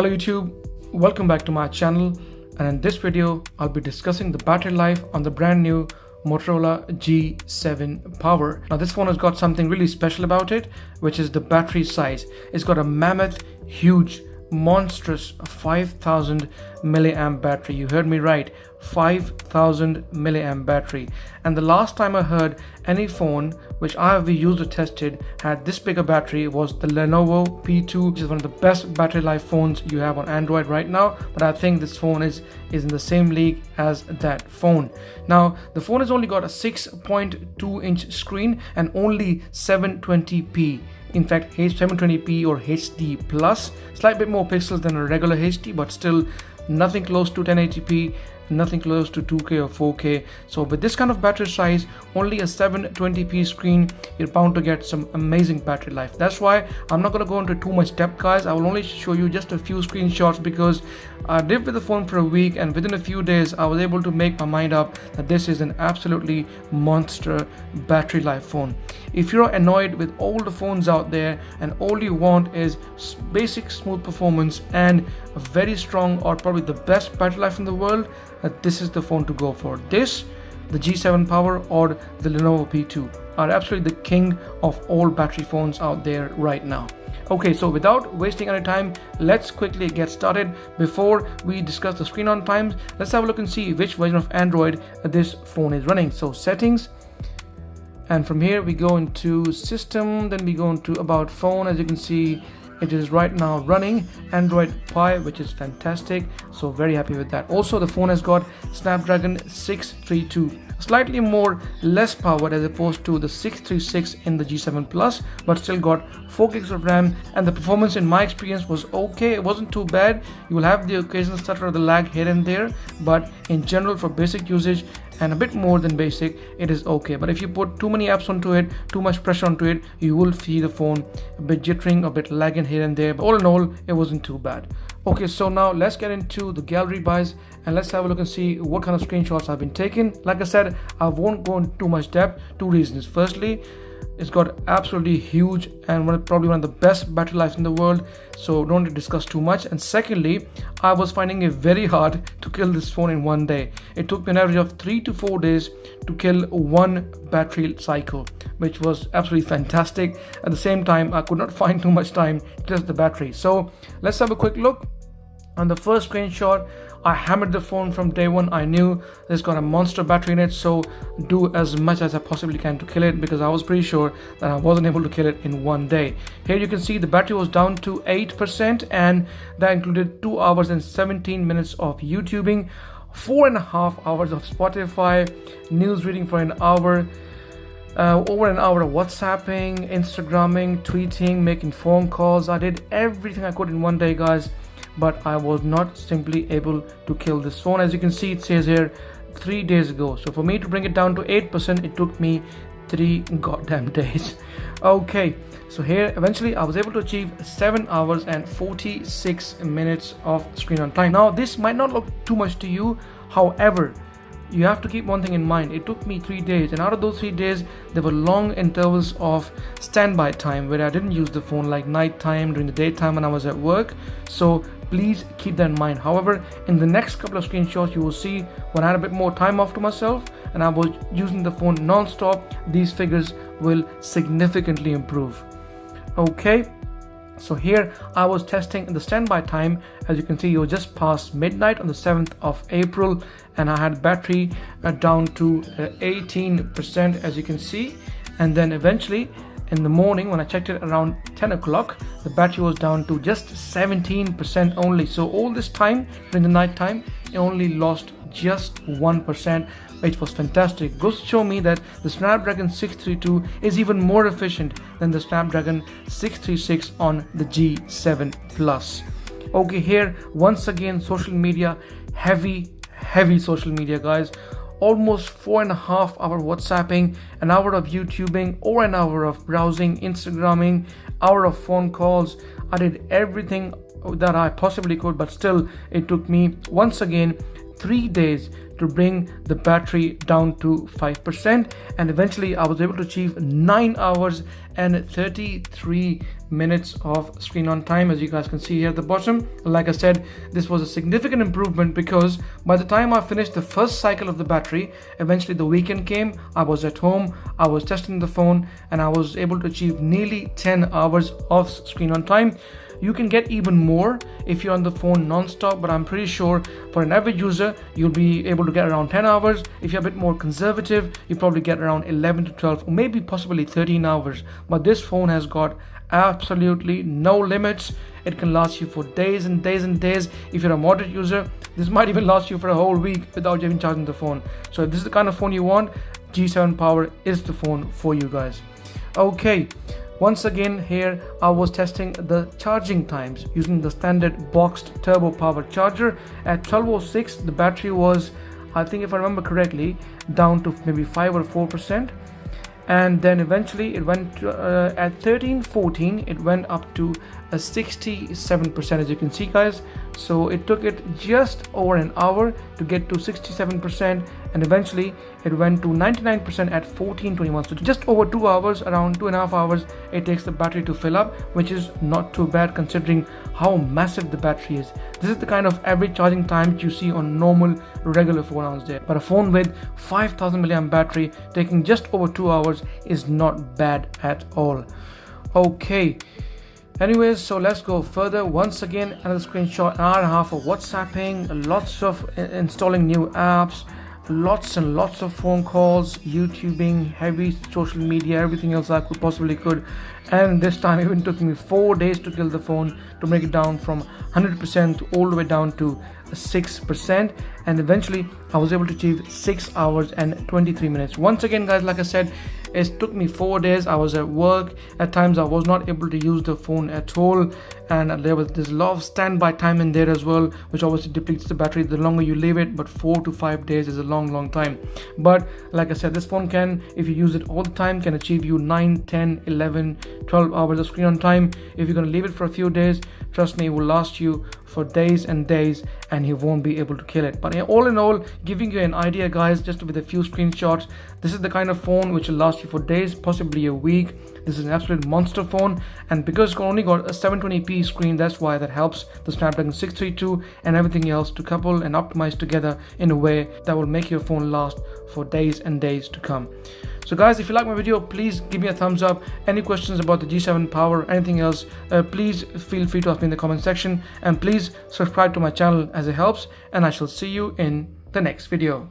Hello YouTube, welcome back to my channel, and in this video I'll be discussing the battery life on the brand new Motorola G7 Power. Now this phone has got something really special about it, which is the battery size. It's got a mammoth, huge, monstrous 5000 milliamp battery. You heard me right, 5000 milliamp battery. And the last time I heard any phone which I have used or tested had this bigger battery was the Lenovo P2, which is one of the best battery life phones you have on Android right now. But I think this phone is in the same league as that phone. Now the phone has only got a 6.2 inch screen and only 720p. In fact, 720p or HD plus, slight bit more pixels than a regular HD, but still nothing close to 1080p, nothing close to 2K or 4K. So with this kind of battery size, only a 720p screen, you're bound to get some amazing battery life. That's why I'm not going to go into too much depth, guys. I will only show you just a few screenshots because I lived with the phone for a week, and within a few days I was able to make my mind up that this is an absolutely monster battery life phone. If you're annoyed with all the phones out there and all you want is basic smooth performance and a very strong or probably the best battery life in the world, this is the phone to go for. This, the G7 Power or the Lenovo P2 are absolutely the king of all battery phones out there right now. Okay, so without wasting any time, let's quickly get started. Before we discuss the screen on times, let's have a look and see which version of Android this phone is running. So settings, and from here we go into system, then we go into about phone. As you can see, it is right now running Android Pie, which is fantastic, so very happy with that. Also the phone has got Snapdragon 632, slightly less power as opposed to the 636 in the G7 Plus, but still got 4 gigs of RAM, and the performance in my experience was okay. It wasn't too bad. You will have the occasional stutter or the lag here and there, but in general for basic usage and a bit more than basic, it is okay. But if you put too many apps onto it, too much pressure onto it, you will see the phone a bit jittering, a bit lagging here and there, but all in all it wasn't too bad. Okay, so now let's get into the gallery buys and let's have a look and see what kind of screenshots I've been taking. Like I said, I won't go into too much depth. Two reasons. Firstly, it's got absolutely huge and probably one of the best battery life in the world, so don't need to discuss too much. And secondly, I was finding it very hard to kill this phone in one day. It took me an average of 3 to 4 days to kill one battery cycle, which was absolutely fantastic. At the same time, I could not find too much time to test the battery. So let's have a quick look. On the first screenshot, I hammered the phone from day one. I knew it's got a monster battery in it, so do as much as I possibly can to kill it, because I was pretty sure that I wasn't able to kill it in one day. Here you can see the battery was down to 8%, and that included 2 hours and 17 minutes of YouTubing, 4.5 hours of Spotify, news reading for an hour, over an hour of WhatsApping, Instagramming, tweeting, making phone calls. I did everything I could in one day, guys, but I was not simply able to kill this phone. As you can see, it says here 3 days ago. So for me to bring it down to 8%, it took me 3 goddamn days. Okay, so here eventually I was able to achieve 7 hours and 46 minutes of screen on time. Now this might not look too much to you, however, you have to keep one thing in mind. It took me 3 days, and out of those 3 days there were long intervals of standby time where I didn't use the phone, like night time, during the daytime when I was at work. So please keep that in mind. However, in the next couple of screenshots you will see when I had a bit more time off to myself and I was using the phone non-stop, these figures will significantly improve. Okay, so here I was testing the standby time. As you can see, it was just past midnight on the 7th of April, and I had battery down to 18%, as you can see. And then eventually in the morning when I checked it around 10 o'clock, the battery was down to just 17% only. So all this time during the night time, it only lost just 1%, which was fantastic. Goes to show me that the Snapdragon 632 is even more efficient than the Snapdragon 636 on the G7 Plus. Okay, here once again social media, heavy social media, guys. Almost 4.5 hours WhatsApping, an hour of YouTubing, or an hour of browsing, Instagramming, hour of phone calls. I did everything that I possibly could, but still it took me once again 3 days to bring the battery down to 5%, and eventually I was able to achieve 9 hours and 33 minutes of screen on time, as you guys can see here at the bottom. Like I said, this was a significant improvement because by the time I finished the first cycle of the battery, eventually the weekend came, I was at home, I was testing the phone, and I was able to achieve nearly 10 hours of screen on time. You can get even more if you're on the phone non-stop, but I'm pretty sure for an average user, you'll be able to get around 10 hours. If you're a bit more conservative, you probably get around 11 to 12 or maybe possibly 13 hours. But this phone has got absolutely no limits. It can last you for days and days and days. If you're a moderate user, this might even last you for a whole week without even charging the phone. So if this is the kind of phone you want, G7 Power is the phone for you guys. Okay. Once again, here I was testing the charging times using the standard boxed turbo powered charger. At 12:06, the battery was, I think if I remember correctly, down to maybe 5 or 4%. And then eventually it went to, at 13:14, it went up to a 67%, as you can see, guys. So it took it just over an hour to get to 67%, and eventually it went to 99% at 14:21. So just over 2 hours, around 2.5 hours, it takes the battery to fill up, which is not too bad considering how massive the battery is. This is the kind of average charging time you see on normal regular phone out there. But a phone with 5000 milliamp battery taking just over 2 hours is not bad at all. Okay. Anyways, so let's go further. Once again, another screenshot, an hour and a half of WhatsApping, lots of installing new apps, lots and lots of phone calls, YouTubing, heavy social media, everything else I possibly could. And this time it even took me 4 days to kill the phone, to make it down from 100% all the way down to 6%, and eventually I was able to achieve 6 hours and 23 minutes. Once again, guys, like I said, it took me 4 days. I was at work. At times I was not able to use the phone at all, and there's a lot of standby time in there as well, which obviously depletes the battery the longer you leave it. But 4 to 5 days is a long time. But like I said, this phone can, if you use it all the time, can achieve you 9, 10, 11, 12 hours of screen on time. If you're going to leave it for a few days, trust me, it will last you for days and days, and you won't be able to kill it. But all in all, giving you an idea, guys, just with a few screenshots, this is the kind of phone which will last you for days, possibly a week. This is an absolute monster phone, and because it's only got a 720p screen, that's why that helps the Snapdragon 632 and everything else to couple and optimize together in a way that will make your phone last for days and days to come. So guys, if you like my video, please give me a thumbs up. Any questions about the G7 Power, anything else, please feel free to ask me in the comment section, and please subscribe to my channel as it helps, and I shall see you in the next video.